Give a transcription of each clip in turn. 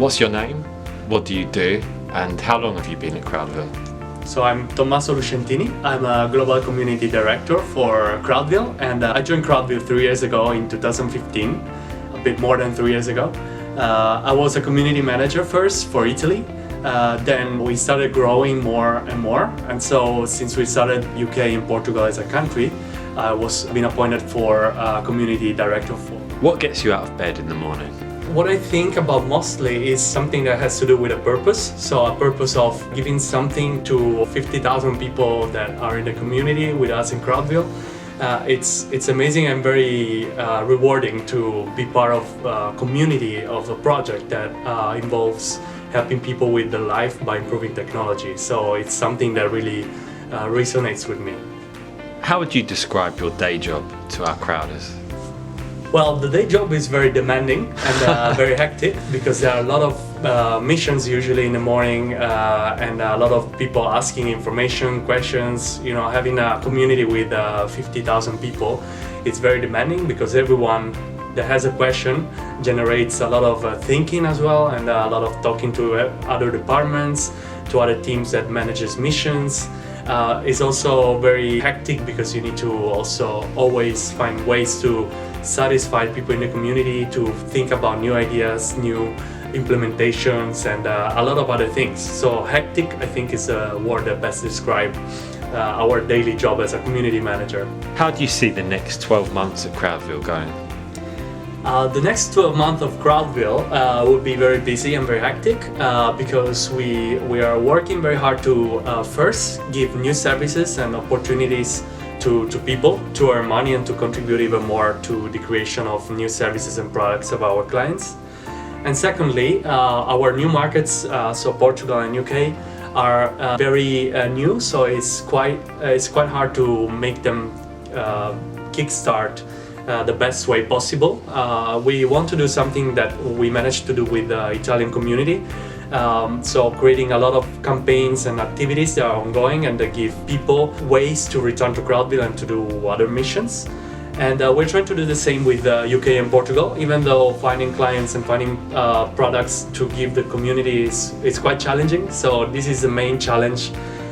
What's your name? What do you do? And how long have you been at Crowdville? So I'm Tommaso Lucentini. I'm a Global Community Director for Crowdville, and I joined Crowdville 3 years ago in 2015, a bit more than 3 years ago. I was a community manager first for Italy. Then we started growing more and more, and so since we started UK and Portugal as a country, I was been appointed for community director for. What gets you out of bed in the morning? What I think about mostly is something that has to do with a purpose. So a purpose of giving something to 50,000 people that are in the community with us in Crowdville. It's amazing and very rewarding to be part of a community of a project that involves helping people with their life by improving technology. So it's something that really resonates with me. How would you describe your day job to our crowders? Well, the day job is very demanding and very hectic because there are a lot of missions usually in the morning and a lot of people asking information, questions. You know, having a community with 50,000 people, it's very demanding because everyone that has a question generates a lot of thinking as well, and a lot of talking to other departments, to other teams that manages missions. It's also very hectic because you need to also always find ways to satisfy people in the community, to think about new ideas, new implementations, and a lot of other things. So hectic, I think, is a word that best describes our daily job as a community manager. How do you see the next 12 months at Crowdville going? The next 12 months of Crowdville will be very busy and very hectic because we are working very hard to first give new services and opportunities to people to earn money and to contribute even more to the creation of new services and products of our clients. And secondly, our new markets, so Portugal and UK, are very new, so it's quite hard to make them kickstart the best way possible. We want to do something that we managed to do with the Italian community. So creating a lot of campaigns and activities that are ongoing and that give people ways to return to Crowdville and to do other missions. And we're trying to do the same with UK and Portugal, even though finding clients and finding products to give the community is quite challenging. So this is the main challenge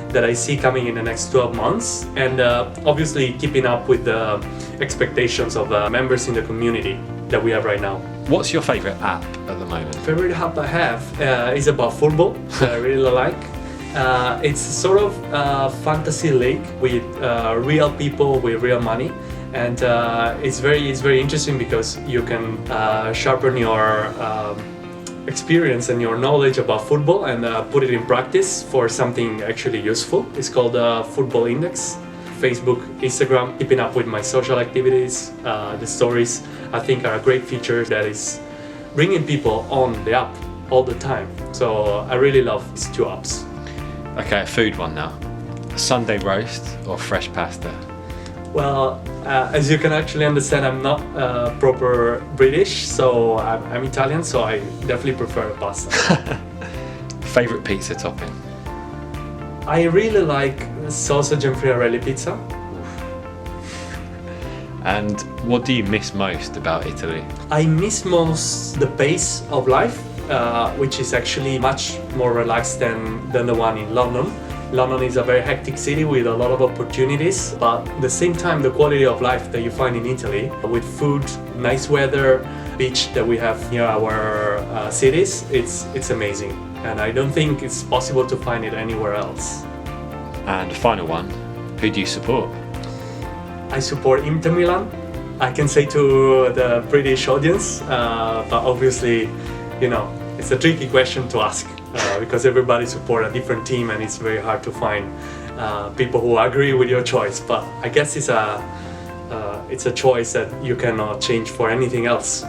that I see coming in the next 12 months, and obviously keeping up with the expectations of members in the community that we have right now. What's your favorite app at the moment? Favorite app I have is about football, that I really like. It's sort of a fantasy league with real people with real money, and it's very interesting because you can sharpen your experience and your knowledge about football and put it in practice for something actually useful. It's called Football Index. Facebook, Instagram, keeping up with my social activities, the stories, I think are a great feature that is bringing people on the app all the time. So I really love these two apps. Okay, a food one now. Sunday roast or fresh pasta? Well, as you can actually understand, I'm not proper British, so I'm Italian, so I definitely prefer pasta. Favorite pizza topping? I really like sausage and friarelli pizza. And what do you miss most about Italy? I miss most the pace of life, which is actually much more relaxed than the one in London. London is a very hectic city with a lot of opportunities, but at the same time the quality of life that you find in Italy, with food, nice weather, beach that we have near our cities, it's amazing. And I don't think it's possible to find it anywhere else. And final one, who do you support? I support Inter Milan. I can say to the British audience, but obviously, you know, it's a tricky question to ask because everybody supports a different team and it's very hard to find people who agree with your choice. But I guess it's a choice that you cannot change for anything else.